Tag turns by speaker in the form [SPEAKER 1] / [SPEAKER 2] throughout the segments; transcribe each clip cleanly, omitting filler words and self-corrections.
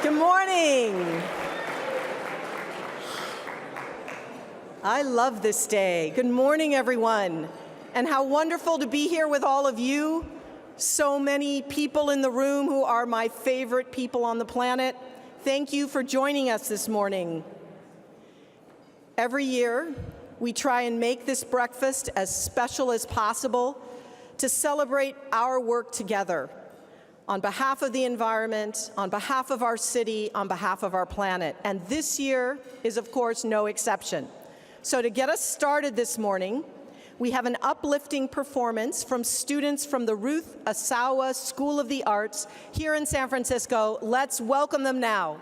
[SPEAKER 1] Good morning. I love this day. Good morning, everyone. And how wonderful to be here with all of you. So many people in the room who are my favorite people on the planet. Thank you for joining us this morning. Every year, we try and make this breakfast as special as possible to celebrate our work together on behalf of the environment, on behalf of our city, on behalf of our planet. And this year is, of course, no exception. So to get us started this morning, we have an uplifting performance from students from the Ruth Asawa School of the Arts here in San Francisco. Let's welcome them now.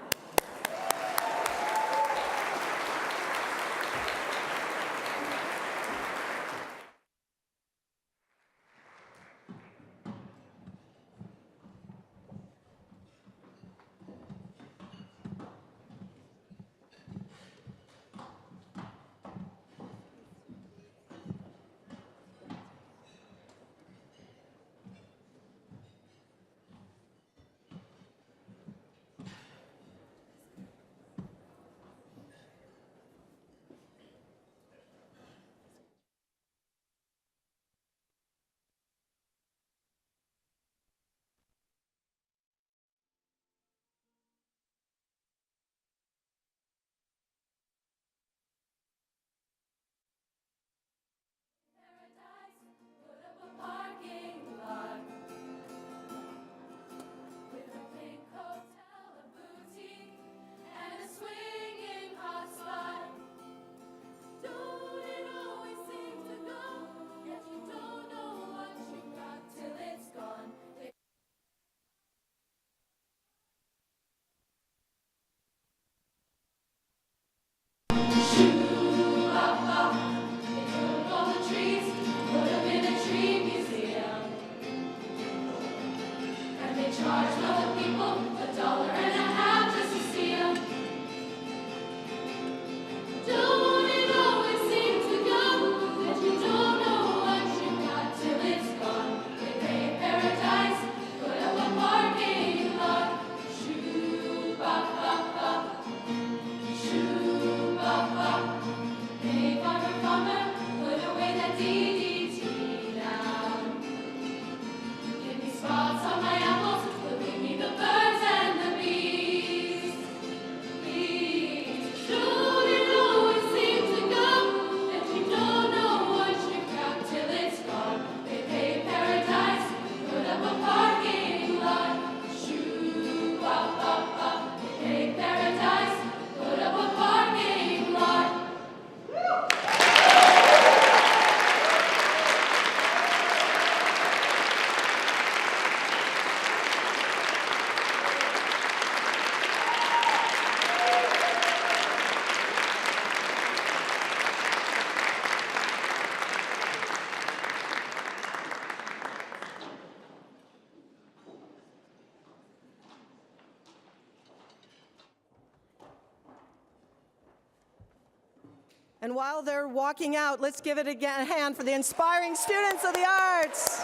[SPEAKER 1] And while they're walking out, let's give it a hand for the inspiring students of the arts.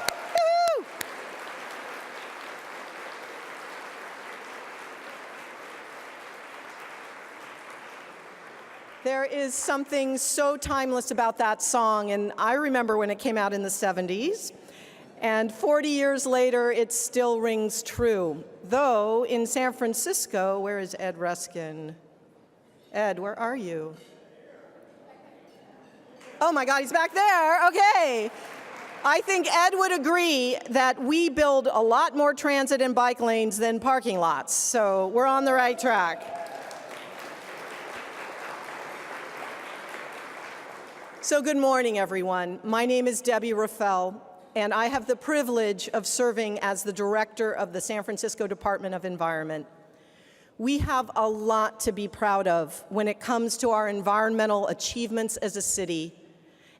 [SPEAKER 1] Woo! There is something so timeless about that song, and I remember when it came out in the 70s, and 40 years later, it still rings true. Though in San Francisco, where is Ed Ruskin? Ed, where are you? Oh my God, he's back there, okay. I think Ed would agree that we build a lot more transit and bike lanes than parking lots, so we're on the right track. So good morning, everyone. My name is Debbie Raffel, and I have the privilege of serving as the director of the San Francisco Department of Environment. We have a lot to be proud of when it comes to our environmental achievements as a city,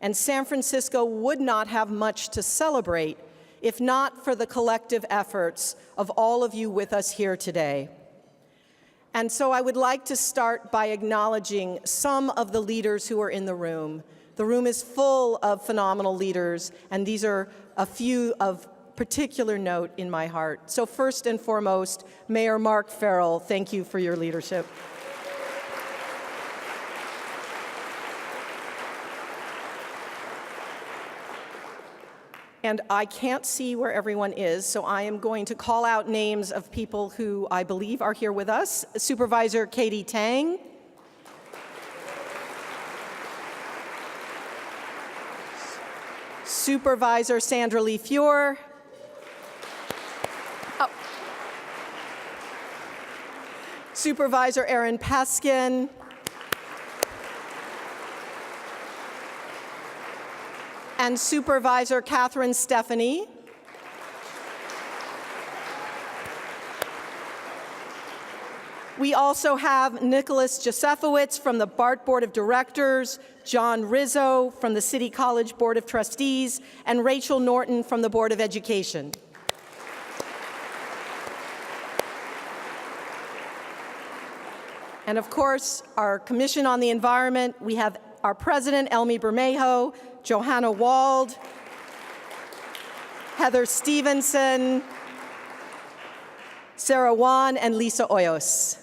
[SPEAKER 1] and San Francisco would not have much to celebrate if not for the collective efforts of all of you with us here today. And so I would like to start by acknowledging some of the leaders who are in the room. The room is full of phenomenal leaders, and these are a few of particular note in my heart. So first and foremost, Mayor Mark Farrell, thank you for your leadership. And I can't see where everyone is, so I am going to call out names of people who I believe are here with us. Supervisor Katie Tang. Supervisor Sandra Lee Fuhr. Oh. Supervisor Aaron Peskin. And Supervisor Catherine Stephanie. We also have Nicholas Josefowicz from the BART Board of Directors, John Rizzo from the City College Board of Trustees, and Rachel Norton from the Board of Education. And of course, our Commission on the Environment, we have our President, Elmi Bermejo, Johanna Wald, Heather Stevenson, Sarah Wan, and Lisa Hoyos.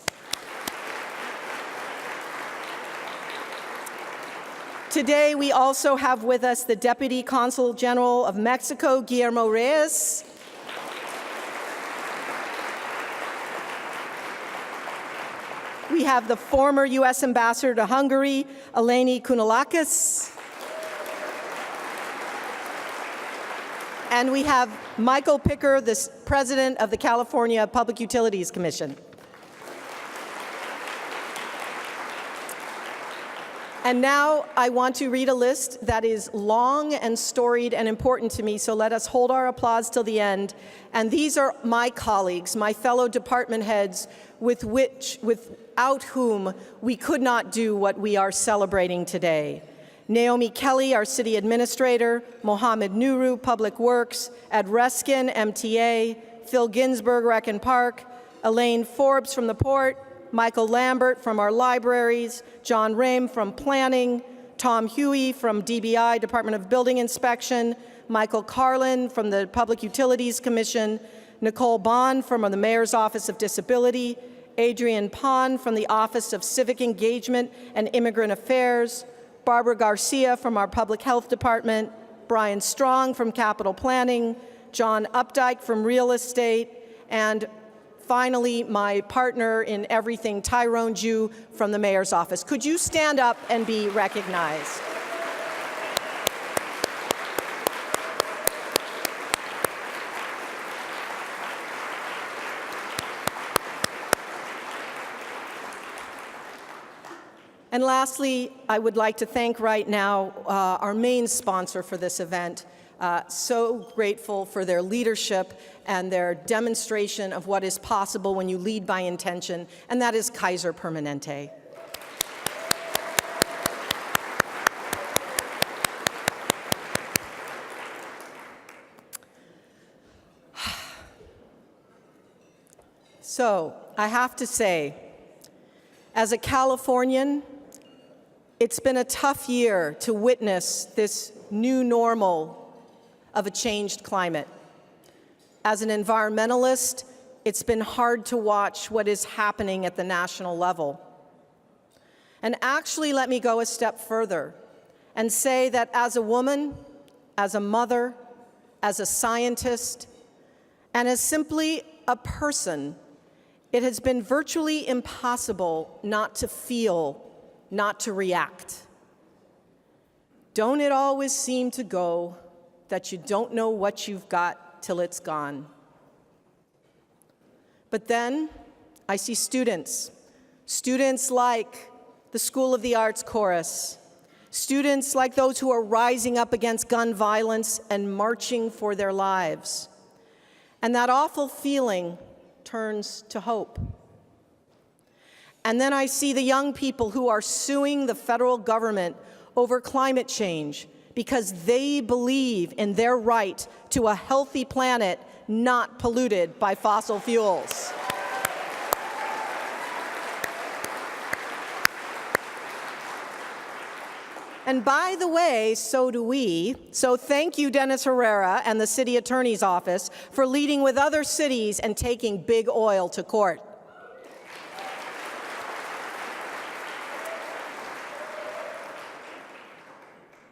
[SPEAKER 1] Today, we also have with us the Deputy Consul General of Mexico, Guillermo Reyes. We have the former U.S. Ambassador to Hungary, Eleni Kounalakis. And we have Michael Picker, the President of the California Public Utilities Commission. And now I want to read a list that is long and storied and important to me, so let us hold our applause till the end. And these are my colleagues, my fellow department heads, without whom we could not do what we are celebrating today. Naomi Kelly, our city administrator, Mohammed Nuru, Public Works, Ed Reskin, MTA, Phil Ginsberg, Rec and Park, Elaine Forbes from the Port, Michael Lambert from our libraries, John Rame from Planning, Tom Huey from DBI, Department of Building Inspection, Michael Carlin from the Public Utilities Commission, Nicole Bond from the Mayor's Office of Disability, Adrian Pond from the Office of Civic Engagement and Immigrant Affairs, Barbara Garcia from our Public Health Department, Brian Strong from Capital Planning, John Updike from Real Estate, and finally, my partner in everything, Tyrone Jew from the Mayor's Office. Could you stand up and be recognized? And lastly, I would like to thank right now our main sponsor for this event. So grateful for their leadership and their demonstration of what is possible when you lead by intention, and that is Kaiser Permanente. So, I have to say, as a Californian, it's been a tough year to witness this new normal of a changed climate. As an environmentalist, it's been hard to watch what is happening at the national level. And actually, let me go a step further and say that as a woman, as a mother, as a scientist, and as simply a person, it has been virtually impossible not to feel, not to react. Don't it always seem to go that you don't know what you've got till it's gone? But then I see students like the School of the Arts Chorus, students like those who are rising up against gun violence and marching for their lives. And that awful feeling turns to hope. And then I see the young people who are suing the federal government over climate change because they believe in their right to a healthy planet not polluted by fossil fuels. And by the way, so do we. So thank you, Dennis Herrera and the City Attorney's Office, for leading with other cities and taking big oil to court.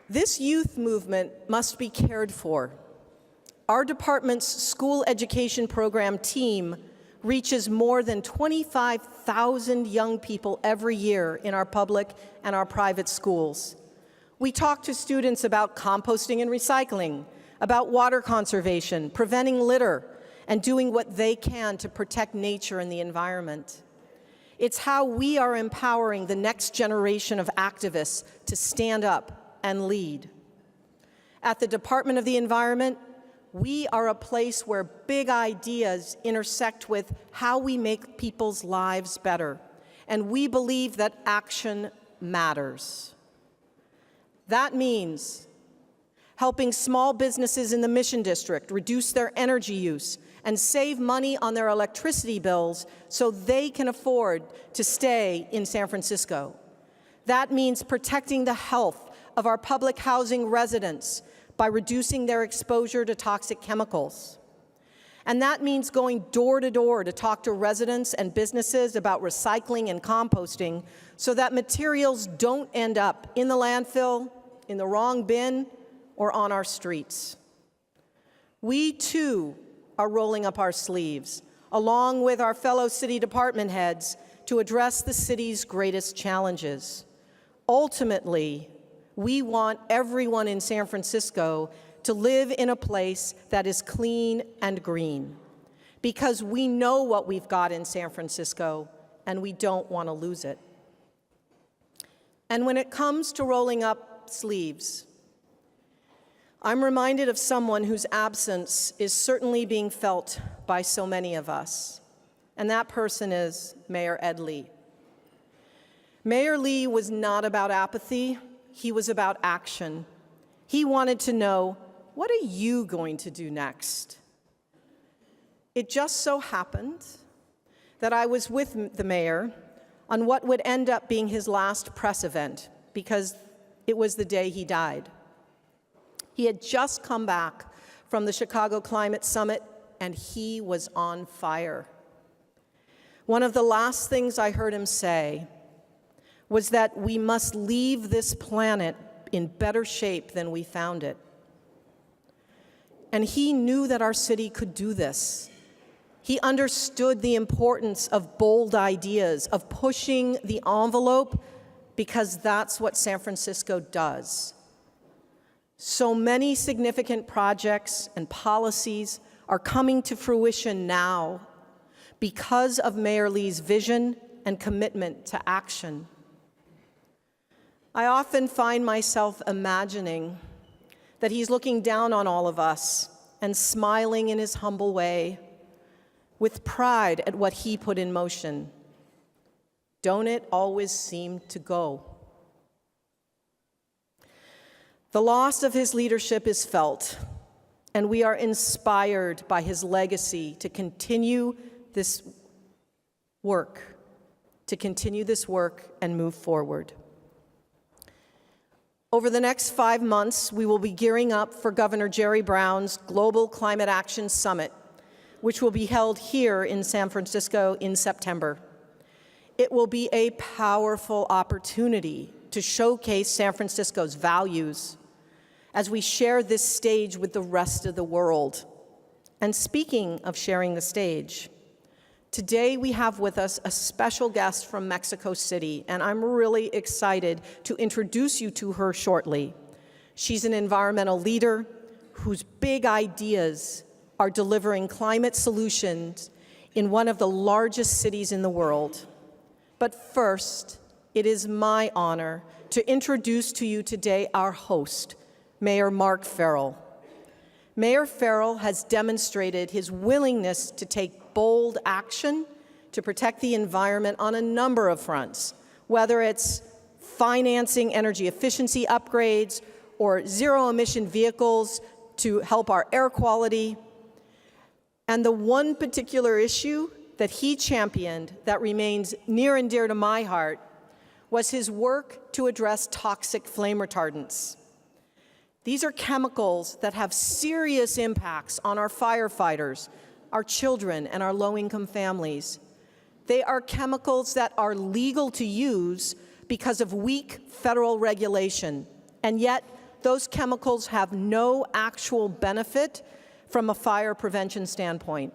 [SPEAKER 1] This youth movement must be cared for. Our department's school education program team reaches more than 25,000 young people every year in our public and our private schools. We talk to students about composting and recycling, about water conservation, preventing litter, and doing what they can to protect nature and the environment. It's how we are empowering the next generation of activists to stand up and lead. At the Department of the Environment, we are a place where big ideas intersect with how we make people's lives better, and we believe that action matters. That means helping small businesses in the Mission District reduce their energy use and save money on their electricity bills so they can afford to stay in San Francisco. That means protecting the health of our public housing residents by reducing their exposure to toxic chemicals. And that means going door to door to talk to residents and businesses about recycling and composting so that materials don't end up in the landfill, in the wrong bin, or on our streets. We too are rolling up our sleeves, along with our fellow city department heads, to address the city's greatest challenges. Ultimately, we want everyone in San Francisco to live in a place that is clean and green, because we know what we've got in San Francisco, and we don't want to lose it. And when it comes to rolling up sleeves, I'm reminded of someone whose absence is certainly being felt by so many of us, and that person is Mayor Ed Lee. Mayor Lee was not about apathy. He was about action. He wanted to know, what are you going to do next? It just so happened that I was with the mayor on what would end up being his last press event, because it was the day he died. He had just come back from the Chicago Climate Summit, and he was on fire. One of the last things I heard him say was that we must leave this planet in better shape than we found it. And he knew that our city could do this. He understood the importance of bold ideas, of pushing the envelope, because that's what San Francisco does. So many significant projects and policies are coming to fruition now because of Mayor Lee's vision and commitment to action. I often find myself imagining that he's looking down on all of us and smiling in his humble way with pride at what he put in motion. Don't it always seem to go? The loss of his leadership is felt, and we are inspired by his legacy to continue this work and move forward. Over the next 5 months, we will be gearing up for Governor Jerry Brown's Global Climate Action Summit, which will be held here in San Francisco in September. It will be a powerful opportunity to showcase San Francisco's values as we share this stage with the rest of the world. And speaking of sharing the stage, today we have with us a special guest from Mexico City, and I'm really excited to introduce you to her shortly. She's an environmental leader whose big ideas are delivering climate solutions in one of the largest cities in the world. But first, it is my honor to introduce to you today our host, Mayor Mark Farrell. Mayor Farrell has demonstrated his willingness to take bold action to protect the environment on a number of fronts, whether it's financing energy efficiency upgrades or zero-emission vehicles to help our air quality. And the one particular issue that he championed that remains near and dear to my heart was his work to address toxic flame retardants. These are chemicals that have serious impacts on our firefighters, our children, and our low-income families. They are chemicals that are legal to use because of weak federal regulation, and yet those chemicals have no actual benefit from a fire prevention standpoint.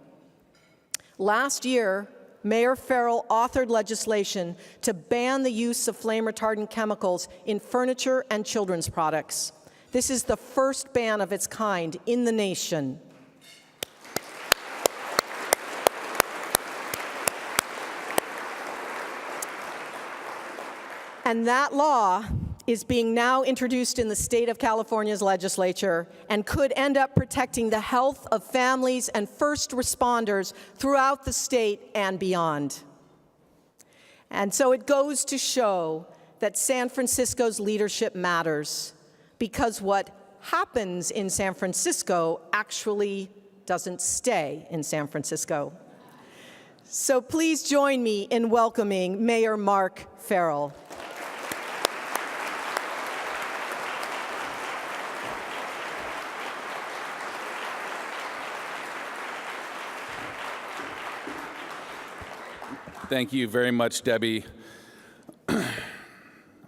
[SPEAKER 1] Last year, Mayor Farrell authored legislation to ban the use of flame retardant chemicals in furniture and children's products. This is the first ban of its kind in the nation. And that law is being now introduced in the state of California's legislature and could end up protecting the health of families and first responders throughout the state and beyond. And so it goes to show that San Francisco's leadership matters, because what happens in San Francisco actually doesn't stay in San Francisco. So please join me in welcoming Mayor Mark Farrell.
[SPEAKER 2] Thank you very much, Debbie.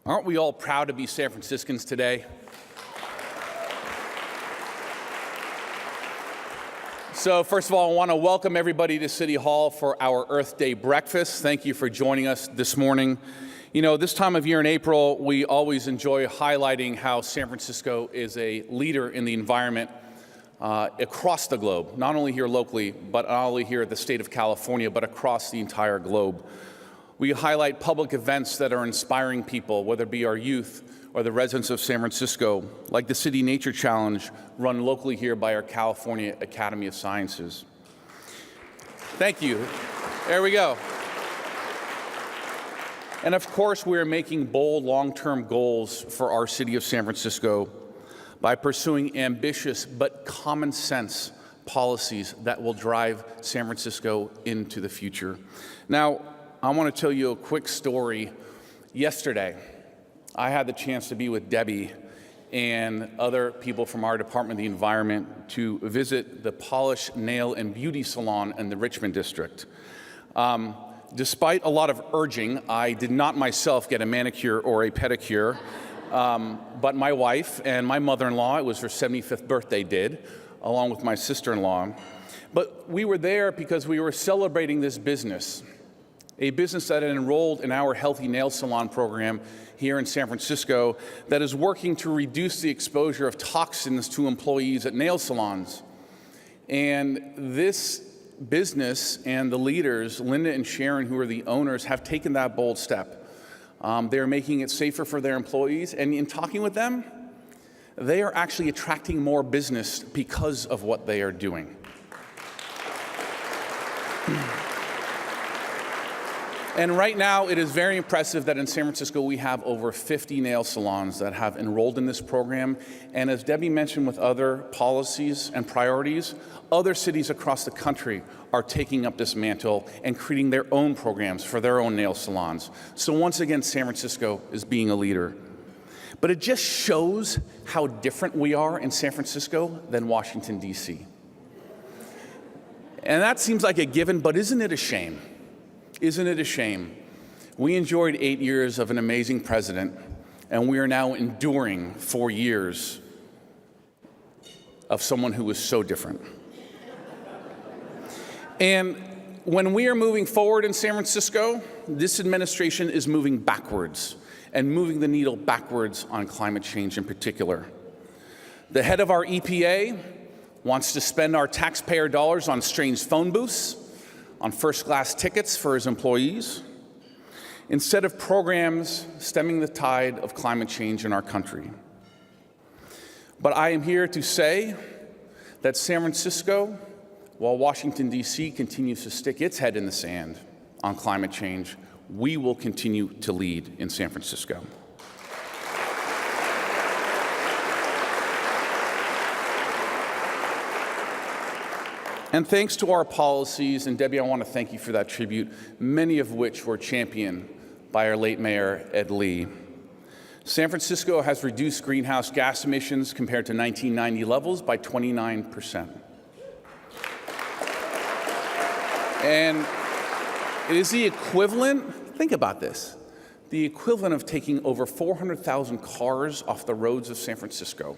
[SPEAKER 2] Aren't we all proud to be San Franciscans today? So first of all, I want to welcome everybody to City Hall for our Earth Day breakfast. Thank you for joining us this morning. You know, this time of year in April, we always enjoy highlighting how San Francisco is a leader in the environment across the globe, not only here locally, but not only here at the state of California, but across the entire globe. We highlight public events that are inspiring people, whether it be our youth or the residents of San Francisco, like the City Nature Challenge, run locally here by our California Academy of Sciences. Thank you. There we go. And of course, we're making bold long-term goals for our city of San Francisco by pursuing ambitious but common sense policies that will drive San Francisco into the future. Now, I want to tell you a quick story. Yesterday, I had the chance to be with Debbie and other people from our Department of the Environment to visit the Polish Nail and Beauty Salon in the Richmond District. Despite a lot of urging, I did not myself get a manicure or a pedicure. But my wife and my mother-in-law, it was her 75th birthday, did, along with my sister-in-law. But we were there because we were celebrating this business, a business that had enrolled in our Healthy Nail Salon program here in San Francisco that is working to reduce the exposure of toxins to employees at nail salons. And this business and the leaders, Linda and Sharon, who are the owners, have taken that bold step. They're making it safer for their employees, and in talking with them, they are actually attracting more business because of what they are doing. And right now, it is very impressive that in San Francisco, we have over 50 nail salons that have enrolled in this program. And as Debbie mentioned with other policies and priorities, other cities across the country are taking up this mantle and creating their own programs for their own nail salons. So once again, San Francisco is being a leader. But it just shows how different we are in San Francisco than Washington, D.C. And that seems like a given, but isn't it a shame? Isn't it a shame? We enjoyed 8 years of an amazing president, and we are now enduring 4 years of someone who is so different. And when we are moving forward in San Francisco, this administration is moving backwards and moving the needle backwards on climate change in particular. The head of our EPA wants to spend our taxpayer dollars on strange phone booths, on first-class tickets for his employees, instead of programs stemming the tide of climate change in our country. But I am here to say that San Francisco, while Washington, D.C. continues to stick its head in the sand on climate change, we will continue to lead in San Francisco. And thanks to our policies, and Debbie, I want to thank you for that tribute, many of which were championed by our late mayor, Ed Lee. San Francisco has reduced greenhouse gas emissions compared to 1990 levels by 29%. And it is the equivalent, think about this, the equivalent of taking over 400,000 cars off the roads of San Francisco.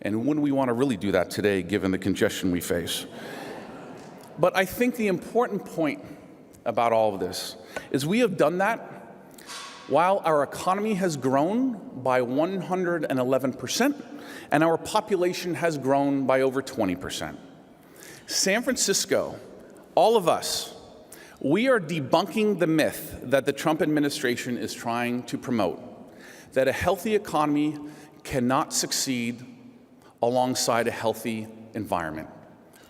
[SPEAKER 2] And wouldn't we want to really do that today, given the congestion we face? But I think the important point about all of this is we have done that while our economy has grown by 111% and our population has grown by over 20%. San Francisco, all of us, we are debunking the myth that the Trump administration is trying to promote, that a healthy economy cannot succeed alongside a healthy environment.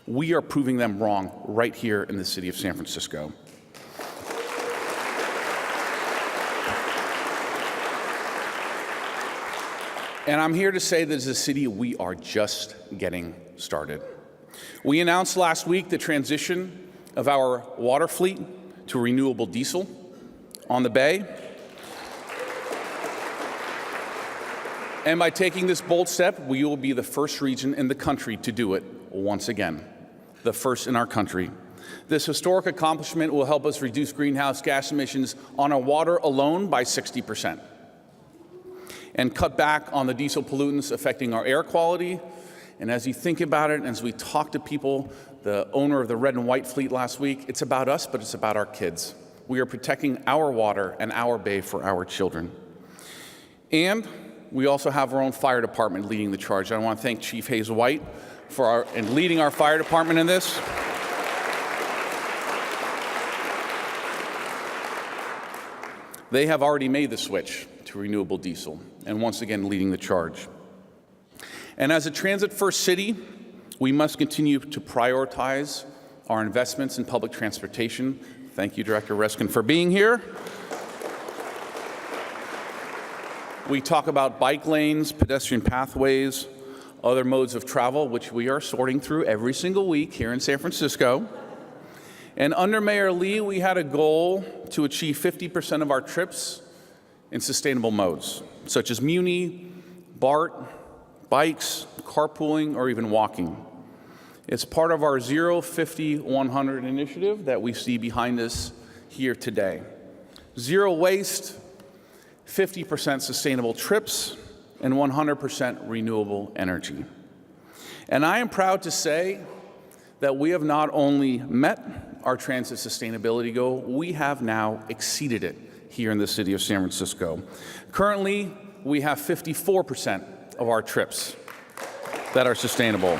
[SPEAKER 2] We are proving them wrong right here in the city of San Francisco. And I'm here to say that as a city, we are just getting started. We announced last week the transition of our water fleet to renewable diesel on the Bay. And by taking this bold step, we will be the first region in the country to do it once again, the first in our country. This historic accomplishment will help us reduce greenhouse gas emissions on our water alone by 60%, and cut back on the diesel pollutants affecting our air quality. And as you think about it, and as we talk to people, the owner of the red and white fleet last week, it's about us, but it's about our kids. We are protecting our water and our bay for our children. And we also have our own fire department leading the charge. I want to thank Chief Hayes White for leading our fire department in this. They have already made the switch to renewable diesel, and once again leading the charge. And as a transit-first city, we must continue to prioritize our investments in public transportation. Thank you, Director Reskin, for being here. We talk about bike lanes, pedestrian pathways, other modes of travel, which we are sorting through every single week here in San Francisco. And under Mayor Lee, we had a goal to achieve 50% of our trips in sustainable modes, such as Muni, BART, bikes, carpooling, or even walking. It's part of our 0, 50, 100 initiative that we see behind us here today. Zero waste, 50% sustainable trips, and 100% renewable energy. And I am proud to say that we have not only met our transit sustainability goal, we have now exceeded it here in the city of San Francisco. Currently, we have 54% of our trips that are sustainable.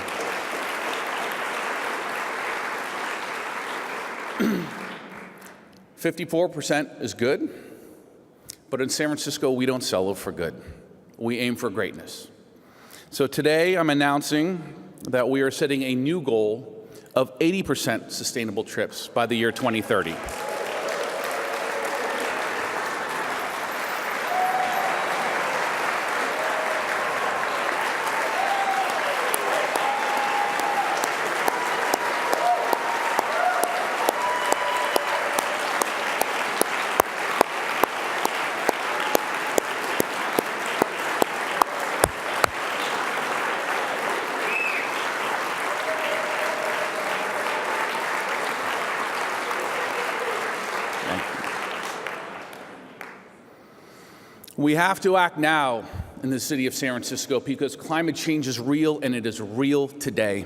[SPEAKER 2] 54% is good, but in San Francisco, we don't settle for good. We aim for greatness. So today, I'm announcing that we are setting a new goal of 80% sustainable trips by the year 2030. We have to act now in the city of San Francisco because climate change is real, and it is real today.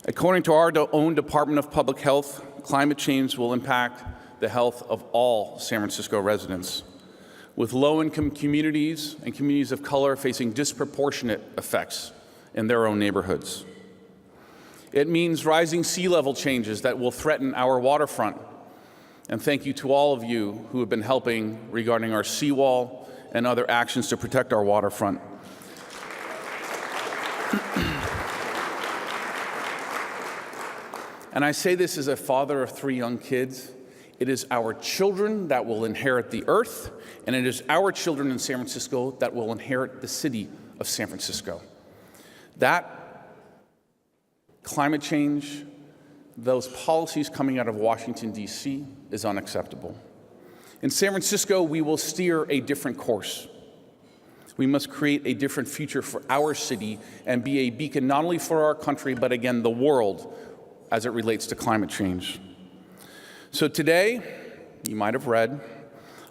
[SPEAKER 2] According to our own Department of Public Health, climate change will impact the health of all San Francisco residents, with low-income communities and communities of color facing disproportionate effects in their own neighborhoods. It means rising sea level changes that will threaten our waterfront. And thank you to all of you who have been helping regarding our seawall and other actions to protect our waterfront. And I say this as a father of 3 young kids. It is our children that will inherit the earth, and it is our children in San Francisco that will inherit the city of San Francisco. That climate change, those policies coming out of Washington, D.C., is unacceptable. In San Francisco, we will steer a different course. We must create a different future for our city and be a beacon not only for our country, but again, the world as it relates to climate change. So today, you might have read,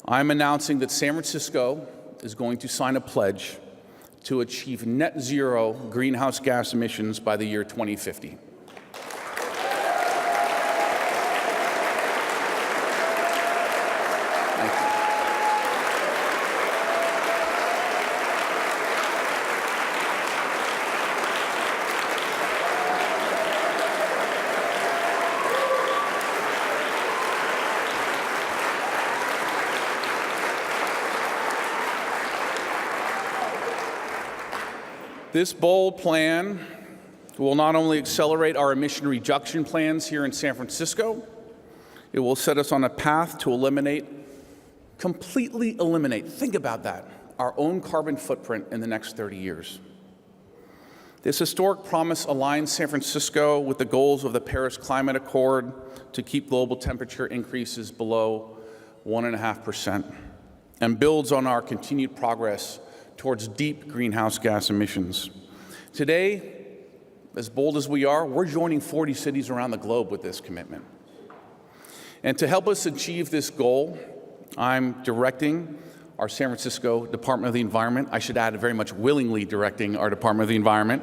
[SPEAKER 2] I'm announcing that San Francisco is going to sign a pledge to achieve net zero greenhouse gas emissions by the year 2050. This bold plan will not only accelerate our emission reduction plans here in San Francisco, it will set us on a path to completely eliminate, think about that, our own carbon footprint in the next 30 years. This historic promise aligns San Francisco with the goals of the Paris Climate Accord to keep global temperature increases below 1.5% and builds on our continued progress towards deep greenhouse gas emissions. Today, as bold as we are, we're joining 40 cities around the globe with this commitment. And to help us achieve this goal, I'm directing our San Francisco Department of the Environment, I should add very much willingly directing our Department of the Environment,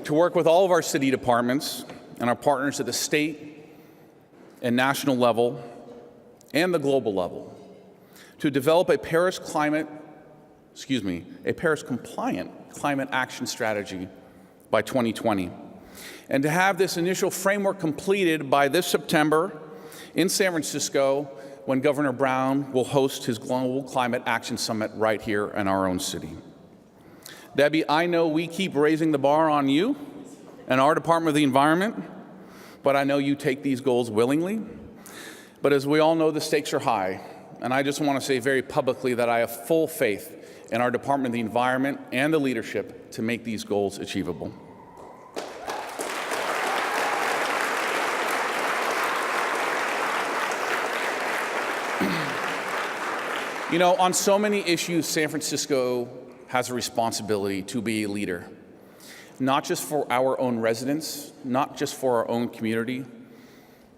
[SPEAKER 2] to work with all of our city departments and our partners at the state and national level and the global level to develop a Paris compliant climate action strategy by 2020. And to have this initial framework completed by this September in San Francisco when Governor Brown will host his Global Climate Action Summit right here in our own city. Debbie, I know we keep raising the bar on you and our Department of the Environment, but I know you take these goals willingly. But as we all know, the stakes are high. And I just want to say very publicly that I have full faith in our Department of the Environment and the leadership to make these goals achievable. You know, on so many issues, San Francisco has a responsibility to be a leader, not just for our own residents, not just for our own community,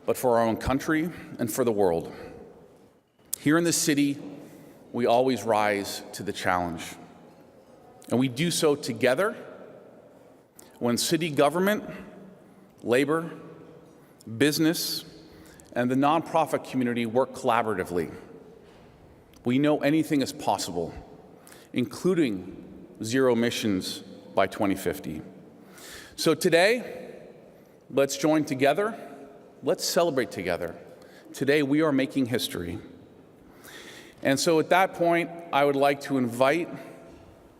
[SPEAKER 2] but for our own country and for the world. Here in the city, we always rise to the challenge. And we do so together when city government, labor, business, and the nonprofit community work collaboratively. We know anything is possible, including zero emissions by 2050. So today, let's join together. Let's celebrate together. Today, we are making history. And so at that point, I would like to invite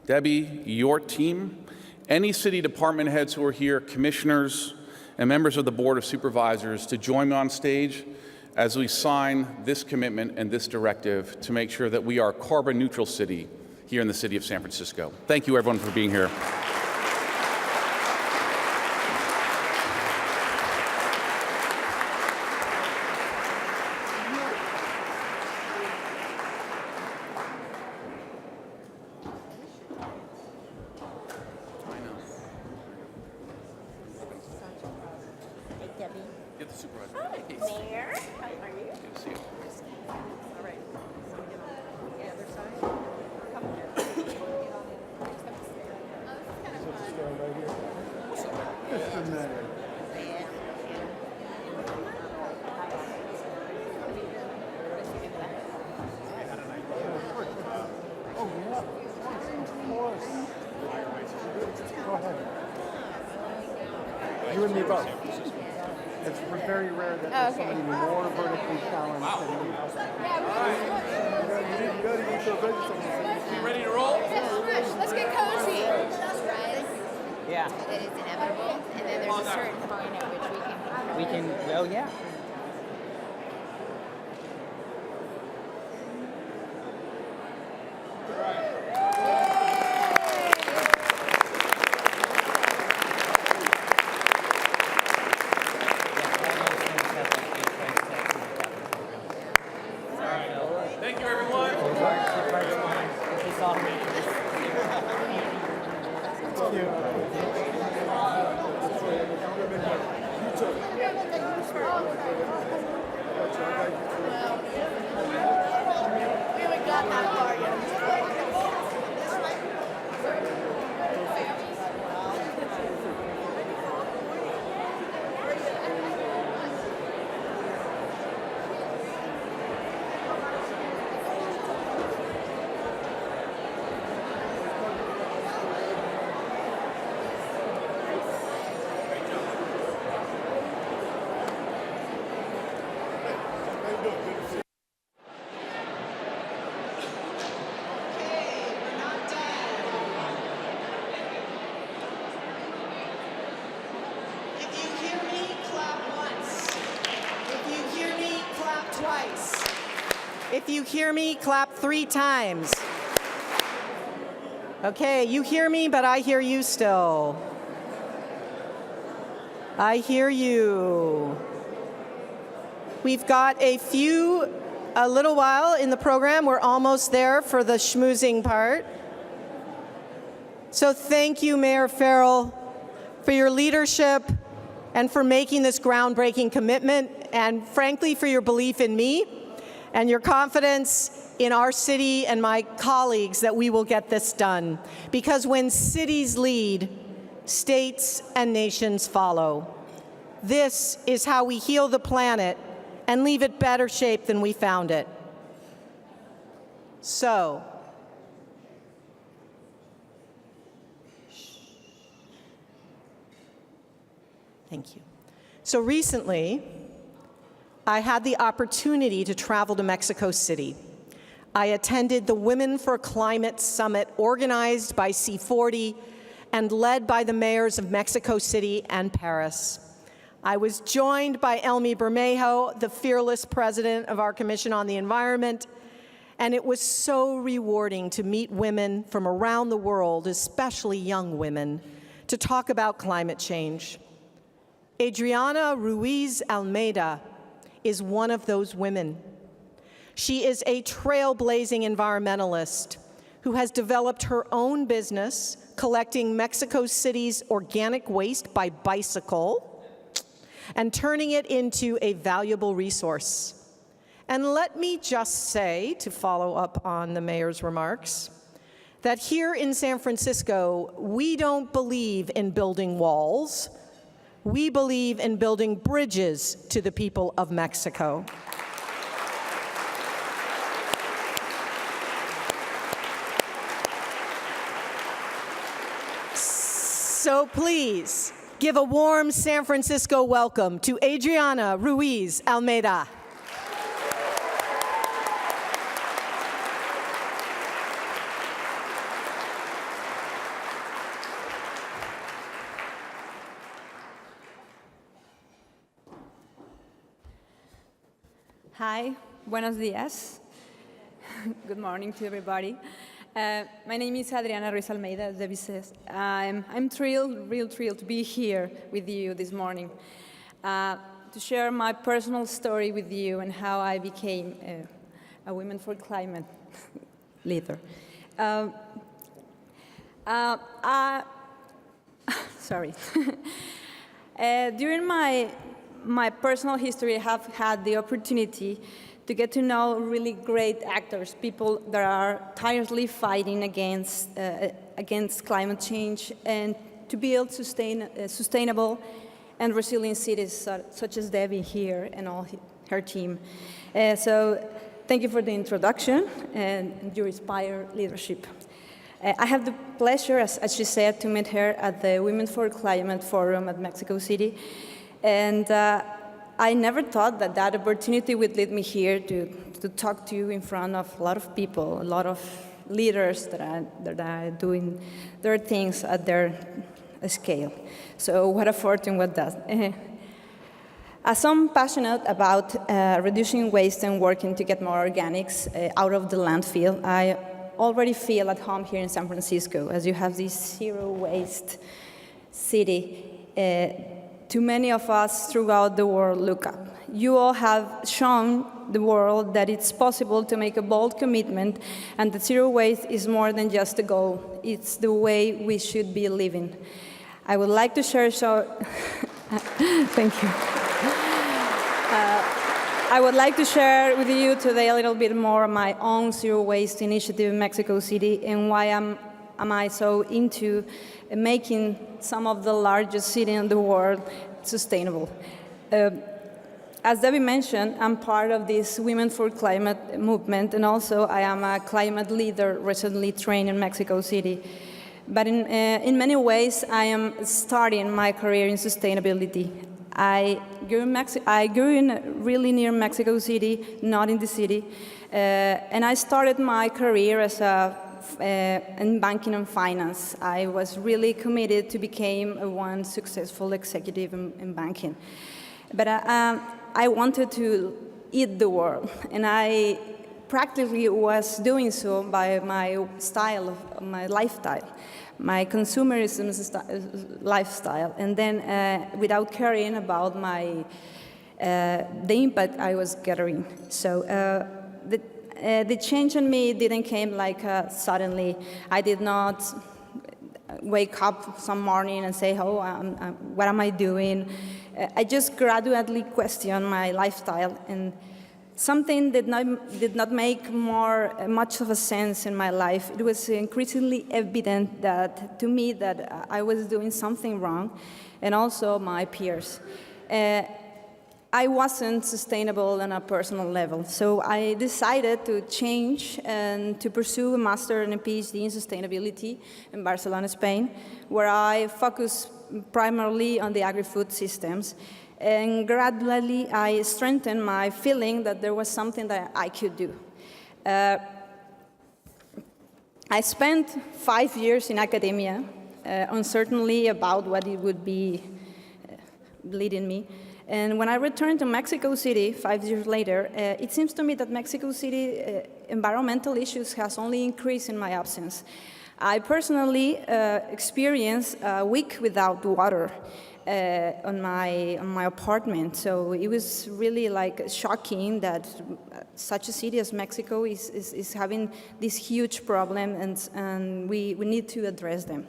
[SPEAKER 2] Debbie, your team, any city department heads who are here, commissioners, and members of the Board of Supervisors to join me on stage as we sign this commitment and this directive to make sure that we are a carbon neutral city here in the city of San Francisco. Thank you, everyone, for being here. Get the supervisor.
[SPEAKER 3] Hi, Mayor. How are you?
[SPEAKER 2] Good to see you.
[SPEAKER 1] All right. So we get on the other side. Come here.
[SPEAKER 4] You and me both. It's very rare that there's somebody more vertically challenged than you. You gotta get so good.
[SPEAKER 2] You ready to roll?
[SPEAKER 3] Let's get cozy.
[SPEAKER 5] Yeah,
[SPEAKER 3] It is inevitable, and then there's a certain point at which we can.
[SPEAKER 5] oh yeah.
[SPEAKER 2] Thank you, everyone.
[SPEAKER 5] We haven't gotten that far yet.
[SPEAKER 1] If you hear me, clap once. If you hear me, clap twice. If you hear me, clap 3 times. Okay, you hear me, but I hear you still. I hear you. We've got a little while in the program. We're almost there for the schmoozing part. So thank you, Mayor Farrell, for your leadership and for making this groundbreaking commitment, and frankly, for your belief in me and your confidence in our city and my colleagues that we will get this done. Because when cities lead, states and nations follow. This is how we heal the planet and leave it better shape than we found it. So, thank you. So recently, I had the opportunity to travel to Mexico City. I attended the Women for Climate Summit organized by C40 and led by the mayors of Mexico City and Paris. I was joined by Elmi Bermejo, the fearless president of our Commission on the Environment, and it was so rewarding to meet women from around the world, especially young women, to talk about climate change. Adriana Ruiz Almeida is one of those women. She is a trailblazing environmentalist who has developed her own business collecting Mexico City's organic waste by bicycle and turning it into a valuable resource. And let me just say, to follow up on the mayor's remarks, that here in San Francisco, we don't believe in building walls. We believe in building bridges to the people of Mexico. So please, give a warm San Francisco welcome to Adriana Ruiz Almeida.
[SPEAKER 6] Hi, buenos días. Good morning to everybody. My name is Adriana Ruiz Almeida, as Debbie says. I'm thrilled, real thrilled to be here with you this morning to share my personal story with you and how I became a Women for Climate leader. Sorry. During my personal history, I have had the opportunity to get to know really great actors, people that are tirelessly fighting against climate change and to build sustainable and resilient cities such as Debbie here and all her team. So thank you for the introduction and your inspired leadership. I have the pleasure, as she said, to meet her at the Women for Climate Forum at Mexico City. And I never thought that that opportunity would lead me here to talk to you in front of a lot of people, a lot of leaders that are doing their things at their scale. So what a fortune was that. As I'm passionate about reducing waste and working to get more organics out of the landfill, I already feel at home here in San Francisco, as you have this zero waste city. Too many of us throughout the world look up. You all have shown the world that it's possible to make a bold commitment and that zero waste is more than just a goal. It's the way we should be living. I would like to share Thank you. I would like to share with you today a little bit more my own zero waste initiative in Mexico City and why am I so into making some of the largest cities in the world sustainable. As Debbie mentioned, I'm part of this Women for Climate movement, and also I am a climate leader recently trained in Mexico City. But in many ways, I am starting my career in sustainability. I grew in really near Mexico City, not in the city, and I started my career as in banking and finance. I was really committed to become one successful executive in banking. But I wanted to eat the world, and I practically was doing so by my style, my lifestyle, my consumerism lifestyle, and then without caring about the impact I was gathering. So the change in me didn't come like suddenly. I did not wake up some morning and say, oh, what am I doing? I just gradually questioned my lifestyle, and something did not make much of a sense in my life. It was increasingly evident to me that I was doing something wrong, and also my peers. I wasn't sustainable on a personal level, so I decided to change and to pursue a master and a PhD in sustainability in Barcelona, Spain, where I focus primarily on the agri-food systems. And gradually, I strengthened my feeling that there was something that I could do. I spent 5 years in academia, uncertainly about what it would be leading me. And when I returned to Mexico City 5 years later, it seems to me that Mexico City environmental issues has only increased in my absence. I personally experienced a week without water on my apartment. So it was really like shocking that such a city as Mexico is having this huge problem, and we need to address them.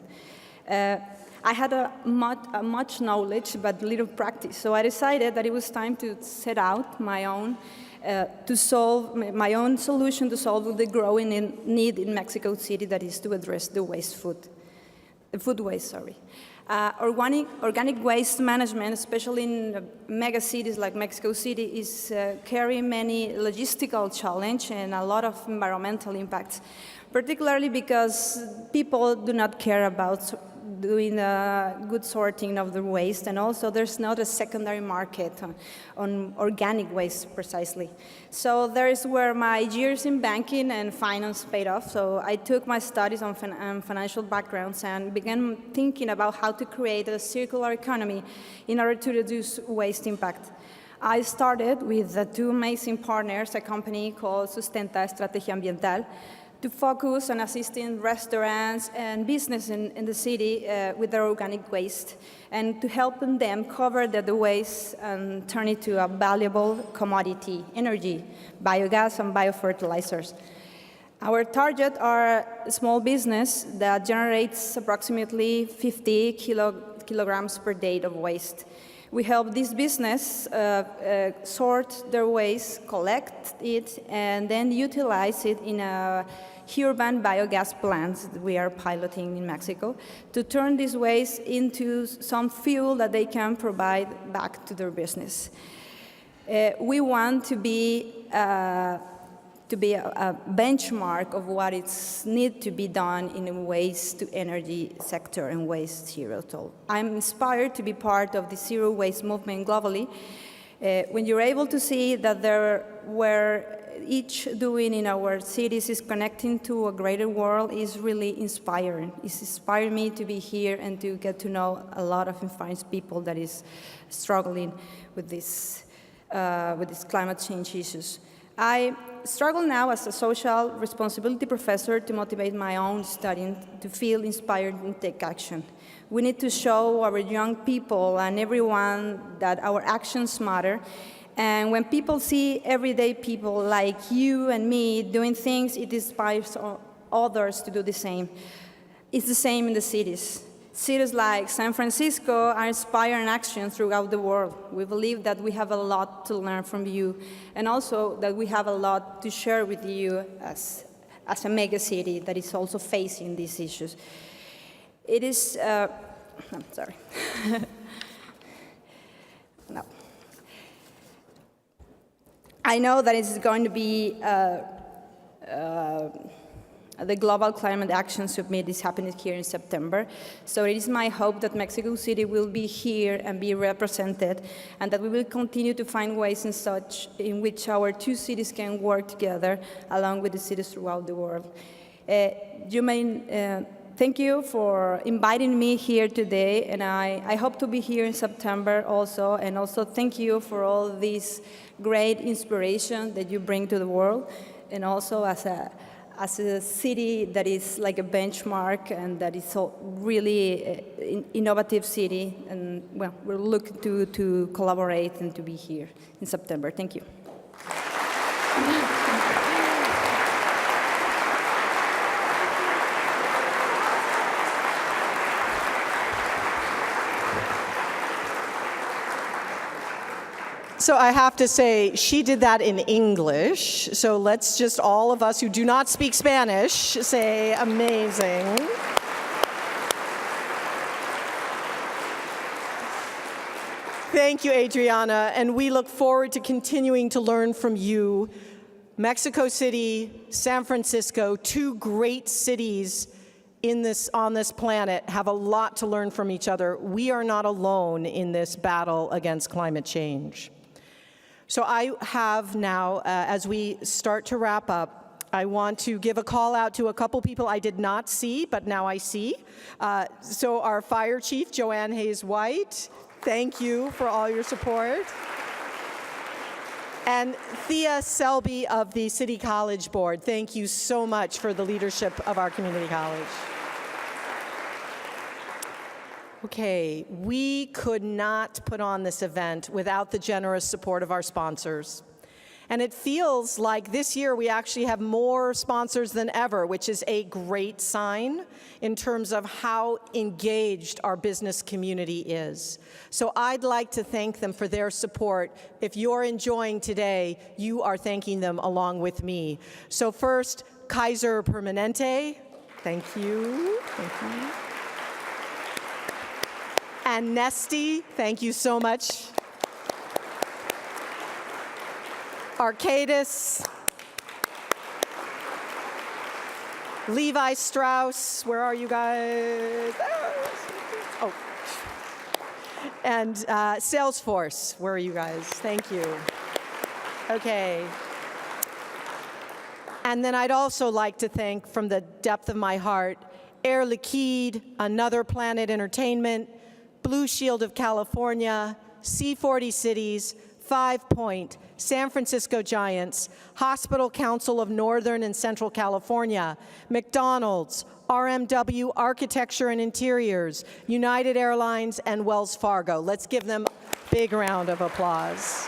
[SPEAKER 6] I had much knowledge but little practice, so I decided that it was time to set out my own solution to solve the growing need in Mexico City, that is to address the food waste. Organic waste management, especially in mega cities like Mexico City, is carrying many logistical challenges and a lot of environmental impacts, particularly because people do not care about doing good sorting of the waste, and also there's not a secondary market on organic waste precisely. So there is where my years in banking and finance paid off. So I took my studies on financial backgrounds and began thinking about how to create a circular economy in order to reduce waste impact. I started with two amazing partners, a company called Sustenta Estrategia Ambiental, to focus on assisting restaurants and business in the city with their organic waste, and to help them cover the waste and turn it to a valuable commodity, energy, biogas, and biofertilizers. Our target are small business that generates approximately 50 kilograms per day of waste. We help this business sort their waste, collect it, and then utilize it in a urban biogas plants that we are piloting in Mexico to turn this waste into some fuel that they can provide back to their business. We want to be a benchmark of what is need to be done in the waste to energy sector and waste zero toll. I'm inspired to be part of the zero waste movement globally. When you're able to see that where each doing in our cities is connecting to a greater world is really inspiring. It's inspired me to be here and to get to know a lot of inspiring people that is struggling with this climate change issues. I struggle now as a social responsibility professor to motivate my own studying, to feel inspired and take action. We need to show our young people and everyone that our actions matter, And when people see everyday people like you and me doing things, it inspires others to do the same. It's the same in the cities. Cities like San Francisco are inspiring action throughout the world. We believe that we have a lot to learn from you, and also that we have a lot to share with you as a mega city that is also facing these issues. It is, I'm sorry. No. I know that it's going to be the Global Climate Action Summit is happening here in September. So it is my hope that Mexico City will be here and be represented, and that we will continue to find ways in which our two cities can work together along with the cities throughout the world. Thank you for inviting me here today, and I hope to be here in September also, and also thank you for all this great inspiration that you bring to the world, and also as a city that is like a benchmark and that is a really innovative city, and well, we're looking to collaborate and to be here in September. Thank you.
[SPEAKER 1] So I have to say, she did that in English. So let's just, all of us who do not speak Spanish, say amazing. Thank you, Adriana, and we look forward to continuing to learn from you. Mexico City, San Francisco, two great cities on this planet, have a lot to learn from each other. We are not alone in this battle against climate change. So I have now, as we start to wrap up, I want to give a call out to a couple people I did not see, but now I see. So our Fire Chief, Joanne Hayes-White, thank you for all your support. And Thea Selby of the City College Board, thank you so much for the leadership of our community college. Okay, we could not put on this event without the generous support of our sponsors. And it feels like this year we actually have more sponsors than ever, which is a great sign in terms of how engaged our business community is. So I'd like to thank them for their support. If you're enjoying today, you are thanking them along with me. So first, Kaiser Permanente, thank you. Thank you. And Nesty, thank you so much. Arcadis. Levi Strauss, where are you guys? Oh. And Salesforce, where are you guys? Thank you. Okay. And then I'd also like to thank, from the depth of my heart, Air Liquide, Another Planet Entertainment, Blue Shield of California, C40 Cities, 5 Point, San Francisco Giants, Hospital Council of Northern and Central California, McDonald's, RMW Architecture and Interiors, United Airlines, and Wells Fargo. Let's give them a big round of applause.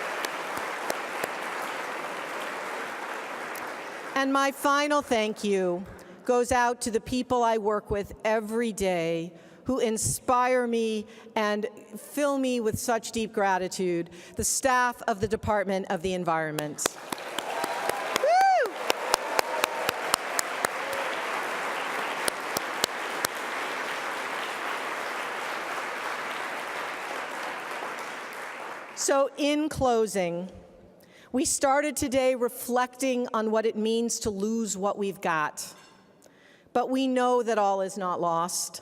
[SPEAKER 1] And my final thank you goes out to the people I work with every day who inspire me and fill me with such deep gratitude, the staff of the Department of the Environment. Woo! So in closing, we started today reflecting on what it means to lose what we've got. But we know that all is not lost,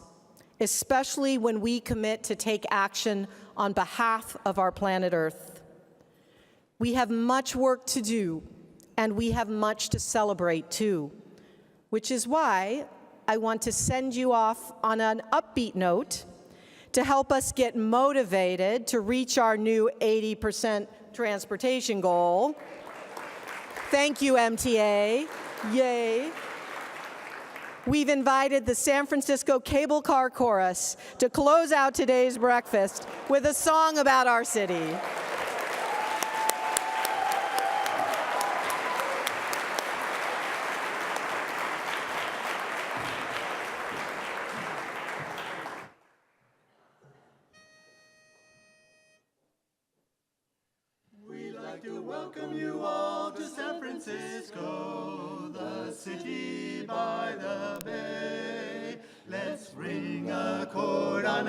[SPEAKER 1] especially when we commit to take action on behalf of our planet Earth. We have much work to do, and we have much to celebrate too, which is why I want to send you off on an upbeat note to help us get motivated to reach our new 80% transportation goal. Thank you, MTA. Yay. We've invited the San Francisco Cable Car Chorus to close out today's breakfast with a song about our city.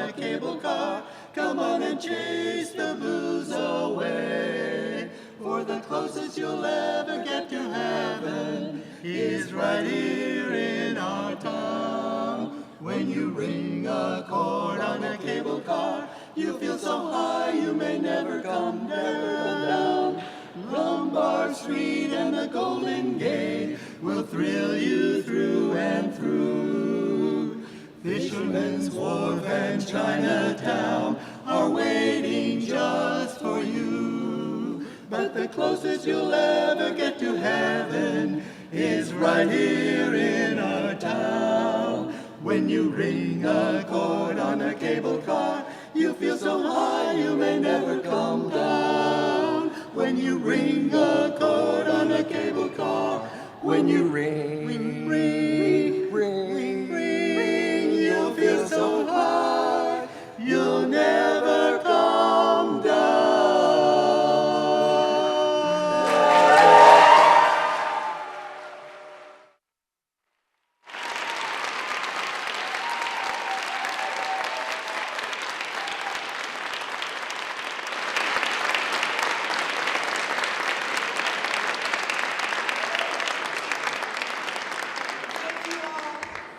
[SPEAKER 7] a cable car. Come on and chase the blues away. For the closest you'll ever get to heaven is right here in our town. When you ring a chord on a cable car, you feel so high you may never come down. Lombard Street and the Golden Gate will thrill you through and through. Fisherman's Wharf and Chinatown are waiting just for you. But the closest you'll ever get to heaven is right here in our town. When you ring a chord on a cable car, you feel so high you may never come down. When you ring a chord on a cable car, when you ring, you'll feel so high you'll never come down.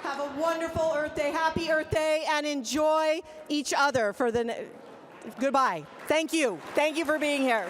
[SPEAKER 1] Have a wonderful Earth Day, happy Earth Day, and enjoy each other for the goodbye. Thank you for being here.